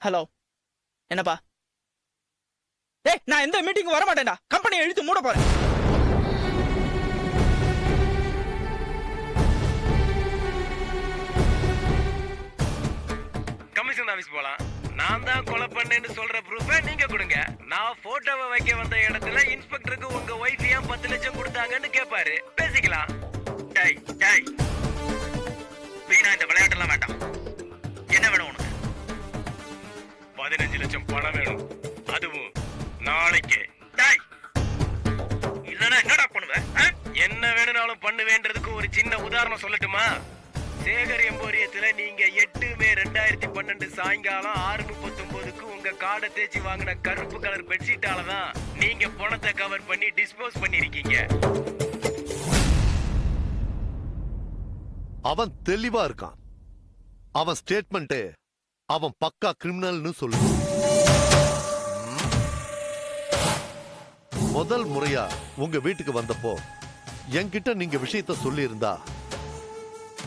Hello, என்னப்பா? டேய், நான் எந்த மீட்டிங்கும் வர மாட்டேன்டா. கம்பெனியை இழுத்து மூட போறேன். கமிஷன் ஆபீஸ் போலாம். நான் தான் கொலை பண்ணேன்னு சொல்ற ப்ரூஃபை நீங்க கொடுங்க. நான் போட்டோவை வைக்க வந்த இடத்துல இன்ஸ்பெக்டருக்கு உங்க ஒய்ஃப் ஏன் 10 லட்சம் கொடுத்தாங்கன்னு கேட்பாரு. பேசிக்கலாம். டேய் டேய், வீணா இந்த விளையாட்டெல்லாம் வேண்டாம். என்ன வேணும் உனக்கு? 15 லட்சம் பணம் வேணும், அதுவும் நாளைக்கு. டேய், இல்லனா என்னடா பண்ணுவ? என்ன வேணும்னாலும் பண்ணுவேன்றதுக்கு ஒரு சின்ன உதாரணம் சொல்லட்டுமா? சேகர் எம்போரியத்துல நீங்க 8 மே 2012 சாயங்காலம் 6:39க்கு உங்க காடை தேய்ச்சி வாங்கின கருப்பு கலர் பெட்ஷீட்டாலதான் நீங்க பணத்தை கவர் பண்ணி டிஸ்போஸ் பண்ணிருக்கீங்க. அவன் தெளிவா இருக்கான். அவன் ஸ்டேட்மெண்ட் அவன் பக்கா கிரிமினல்னு சொல்லு. முதல் முறையா உங்க வீட்டுக்கு வந்தப்போ என்கிட்ட நீங்க விஷயத்த சொல்லி இருந்தா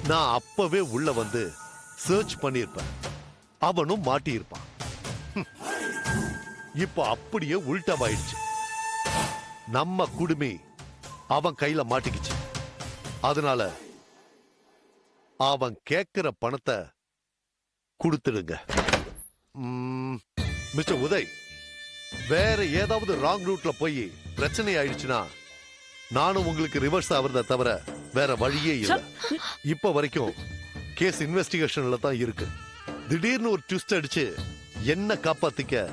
நான் அப்பவே உள்ள வந்து சர்ச் பண்ணிருப்பேன். அவனும் மாட்டியிருப்பான். இப்ப அப்படியே உள்டாவாயிடுச்சு. நம்ம குடுமி அவன் கையில மாட்டிக்கிச்சு. அதனால அவன் கேட்கிற பணத்தை கொடுத்துடுங்க. மிஸ்டர் உதய், வேற ஏதாவது ராங் ரூட்ல போய் பிரச்சனை ஆயிடுச்சுன்னா நானும் உங்களுக்கு ரிவர்ஸ் ஆவறத தவிர வேற வழியே இல்லை. இப்ப வரைக்கும் கேஸ் இன்வெஸ்டிகேஷன்ல தான் இருக்கு. திடீர்னு ஒரு ட்விஸ்ட் அடிச்சு என்ன காப்பாத்திக்க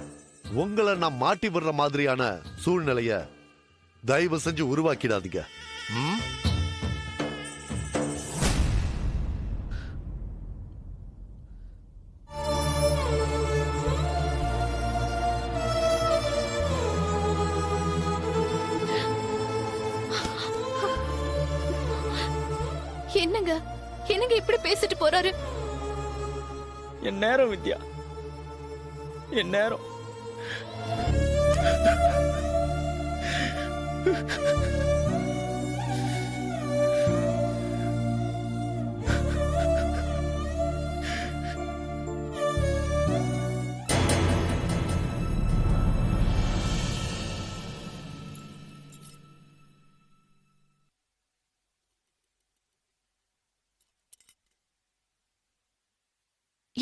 உங்களை நான் மாட்டி விடுற மாதிரியான சூழ்நிலைய தயவு செஞ்சு உருவாக்கிடாதீங்க. என்னங்க என்னங்க இப்படி பேசிட்டு போறாரு? என் நேரம் வித்யா, என் நேரம்.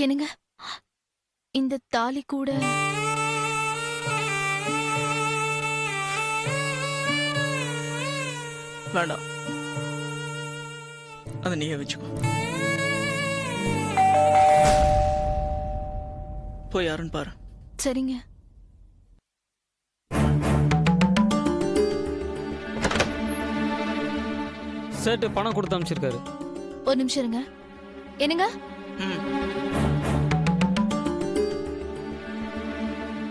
என்னங்க இந்த தாலி கூட வேண்டாம், அதை நீயே வச்சுக்கோ. போய் யாருன்னு பாரு. சரிங்க. சேட்டு பணம் கொடுத்து அனுப்பிச்சிருக்காரு. ஒரு நிமிஷம் இருங்க. என்னங்க?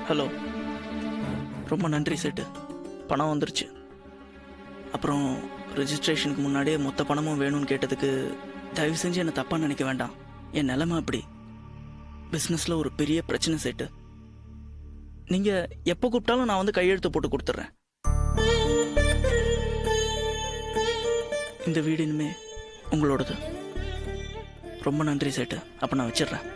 ஹலோ, ரொம்ப நன்றி சேட்டு. பணம் வந்துருச்சு. அப்புறம் ரெஜிஸ்ட்ரேஷனுக்கு முன்னாடியே மொத்த பணமும் வேணும்னு கேட்டதுக்கு தயவு செஞ்சு என்னை தப்பாக நினைக்க வேண்டாம். என் நிலைமை அப்படி. பிஸ்னஸில் ஒரு பெரிய பிரச்சனை சேட்டு. நீங்கள் எப்போ கூப்பிட்டாலும் நான் வந்து கையெழுத்து போட்டு கொடுத்துட்றேன். இந்த வீடு இனிமே உங்களோடது. ரொம்ப நன்றி சேட்டு. அப்போ நான் வச்சிடுறேன்.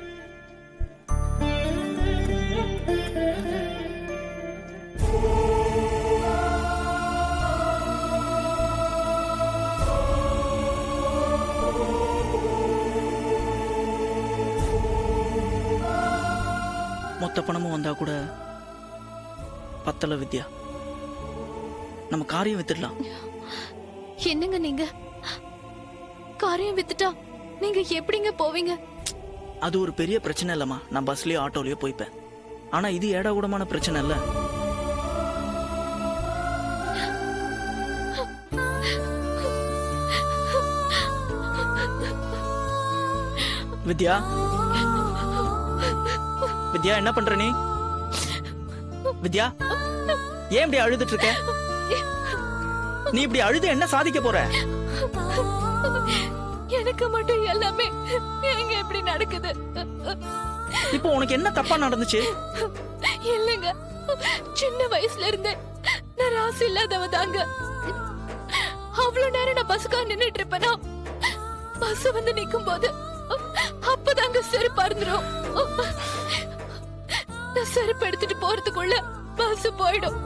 மொத்த பணமும் வந்தா கூட பத்தல வித்யா. நம்ம காரியம் வித்துடலாம். என்னங்க நீங்க காரியம் வித்துட்டா நீங்க எப்படிங்க போவீங்க? அது ஒரு பெரிய பிரச்சனை இல்லம்மா. நான் பஸ்லயோ ஆட்டோலயோ போய்ப்பேன். ஆனா இது ஏடாகூடமான பிரச்சனை இல்ல. வித்யா, வித்யா என்ன பண்ற நீ? வித்யா, ஏன் இப்படி அழுதுட்டு இருக்க? நீ இப்படி அழுது என்ன சாதிக்க போற? எனக்கு மட்டும் எல்லாமே எங்க எப்படி நடக்குது? இப்போ உனக்கு என்ன தப்பா நடந்துச்சு? இல்லங்க, சின்ன வயசுல இருந்தே நான் ராசி இல்லாதவ தாங்க. அவ்வளவு நேரம் நான் பஸ்ஸுக்காக நின்னுட்டு இருப்பேனா, பஸ் வந்து நிக்கும் போது அப்பதாங்க செருப்பா இருந்துரும். நான் செருப்பு எடுத்துட்டு போறதுக்குள்ள பஸ் போயிடும்.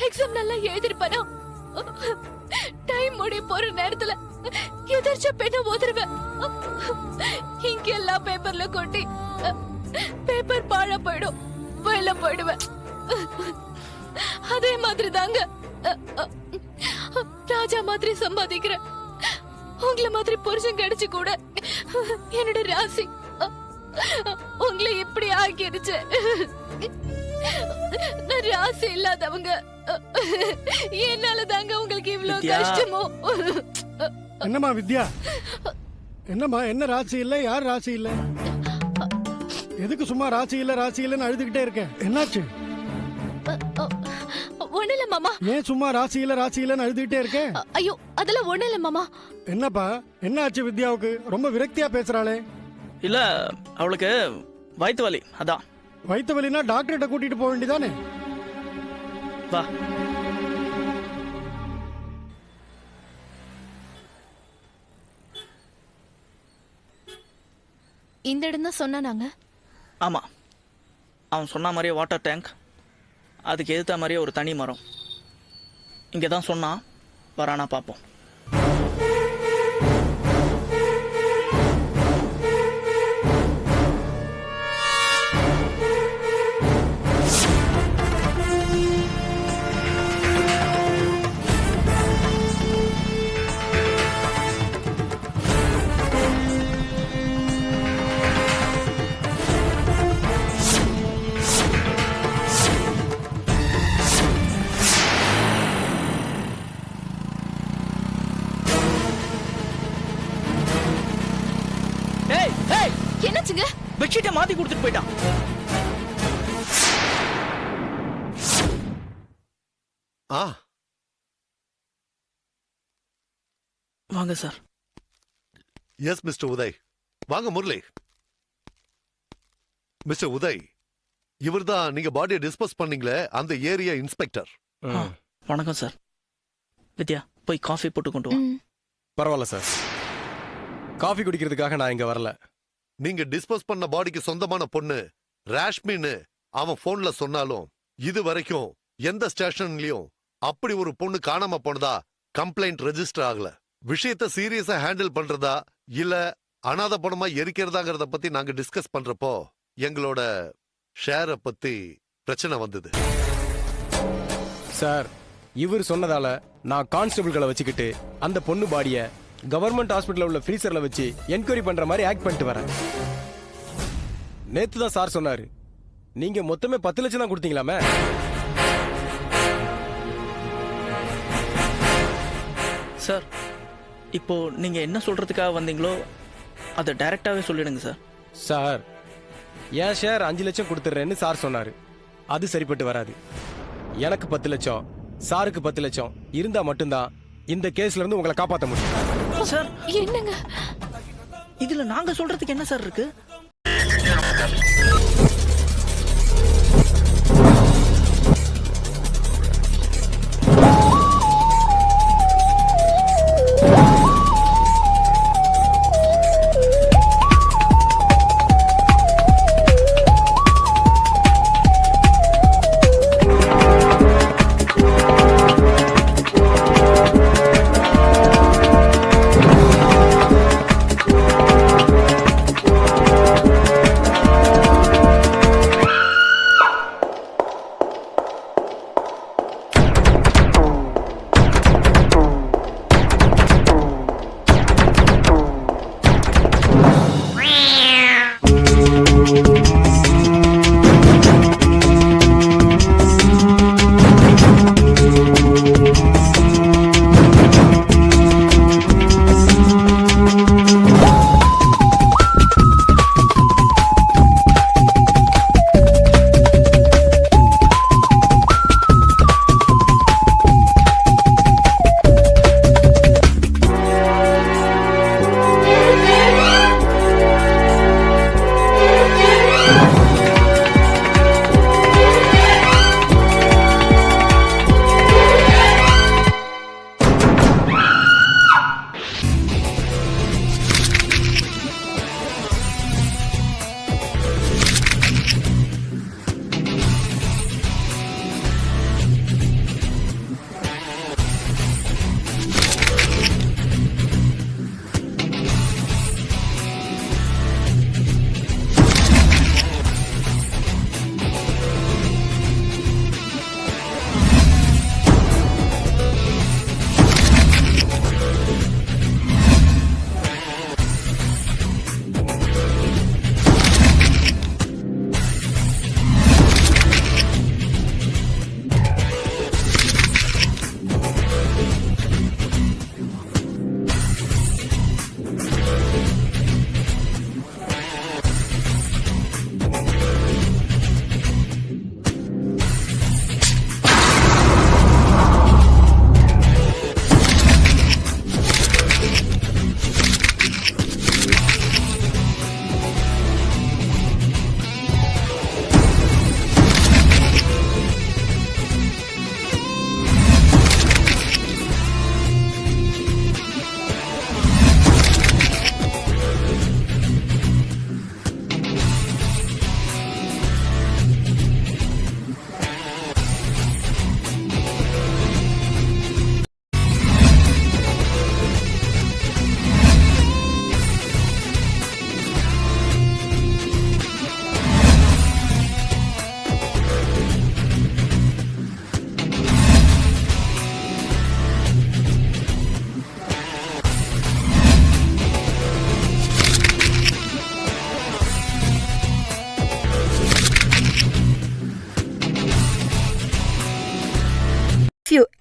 எக்ஸாம் நல்லா எழுதிருப்பேனா? டைம் முடிய போற நேரத்துல எதிர்ச்ச பெண்ண ஓதுருவேன். இங்க எல்லா பேப்பர்ல கொட்டி பேப்பர் பாழ போயிடும், வெளில போயிடுவேன். அதே மாதிரி தாங்க ராஜா மாதிரி சம்பாதிக்கிறேன். உங்களை மாதிரி புருஷன் கிடைச்சு கூட என்னோட ராசி உங்களை இப்படி ஆக்கிடுச்சு. நான் ராசி இல்லாதவங்க, என்னால தாங்க உங்களுக்கு இவ்வளவு வித்யா. கஷ்டமோ? என்னம்மா வித்யா, என்னம்மா என்ன ராசி இல்ல, யார் ராசி இல்ல? எதுக்கு சும்மா ராசி இல்லன்னு அழுதுகிட்டே இருக்கேன்? என்னாச்சு? ஒண்ணு இல்ல மாமா. ஏன் சும்மா ராசி இல்லன்னு அழுதுகிட்டே இருக்கேன்? ஐயோ அதெல்லாம் ஒண்ணு இல்ல மாமா. என்னப்பா என்னாச்சு வித்யாவுக்கு? ரொம்ப விரக்தியா பேசுறாளே. இல்ல அவளுக்கு வயிற்று வலி, அதான். வயித்து வலினா டாக்டர்கிட்ட கூட்டிட்டு போக வேண்டியதானே? வா. இந்த இடம் தான் சொன்னாங்க. ஆமா, அவன் சொன்ன மாதிரியே வாட்டர் டேங்க், அதுக்கு எதிர்த்த மாதிரியே ஒரு தனி மரம். இங்கே தான் சொன்னான், வரானா பார்ப்போம். என்னாச்சுங்க? பெட்ஷீட்டை மாத்தி கொடுத்துட்டு போயிட்டான். ஆ வாங்க சார். S mister Uday. வாங்க முரளி. மிஸ்டர் உதய், இவர்தான் நீங்க பாடியை டிஸ்போஸ் பண்ணீங்களே அந்த ஏரியா இன்ஸ்பெக்டர். வணக்கம் சார். வித்யா, போய் காஃபி போட்டு கொண்டு வா. பரவாயில்ல சார், காஃபி குடிக்கிறதுக்காக நான் இங்க வரல. நீங்க டிஸ்போஸ் பண்ண பாடிக்கு சொந்தமான பொண்ணு ராஷ்மின்னு அவன் போன்ல சொன்னாலும் இது வரைக்கும் எந்த ஸ்டேஷன்லயும் அப்படி ஒரு பொண்ணு காணாம போனதா கம்ப்ளைண்ட் ரெஜிஸ்டர் ஆகல. விஷயத்தை சீரியஸா ஹேண்டில் பண்றதா இல்ல அனாத பணமா எரிக்கிறதாங்கிறத பத்தி நாங்க டிஸ்கஸ் பண்றப்போ எங்களோட ஷேரை பத்தி பிரச்சனை வந்தது. சார், இவர் சொன்னதால நான் கான்ஸ்டபிள்களை வச்சுக்கிட்டு அந்த பொண்ணு பாடிய கவர்மெண்ட் ஹாஸ்பிட்டல்ல உள்ள ஃப்ரீசர்ல வச்சு என்கொயரி பண்ற மாதிரி ஆக்ட் பண்ணிட்டு வரேன். நேத்து தான் சார் சொன்னாரு, நீங்க மொத்தமே 10 லட்சம் தான் கொடுத்தீங்களாமே. சார், இப்போ நீங்க என்ன சொல்றதுக்காக வந்தீங்களோ அதை டைரக்டாவே சொல்லிடுங்க சார். சார், என் ஷேர் 5 லட்சம் கொடுத்துட்றேன்னு சார் சொன்னாரு. அது சரிப்பட்டு வராது. எனக்கு 10 லட்சம், சாருக்கு 10 லட்சம் இருந்தா மட்டும்தான் இந்த கேஸ்ல இருந்து உங்களை காப்பாற்ற முடியும். சார், என்னங்க இதுல நாங்க சொல்றதுக்கு என்ன சார் இருக்கு?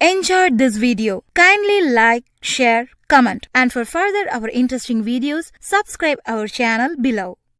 enjoyed this video, kindly like, share, comment, and for further our interesting videos, subscribe our channel below.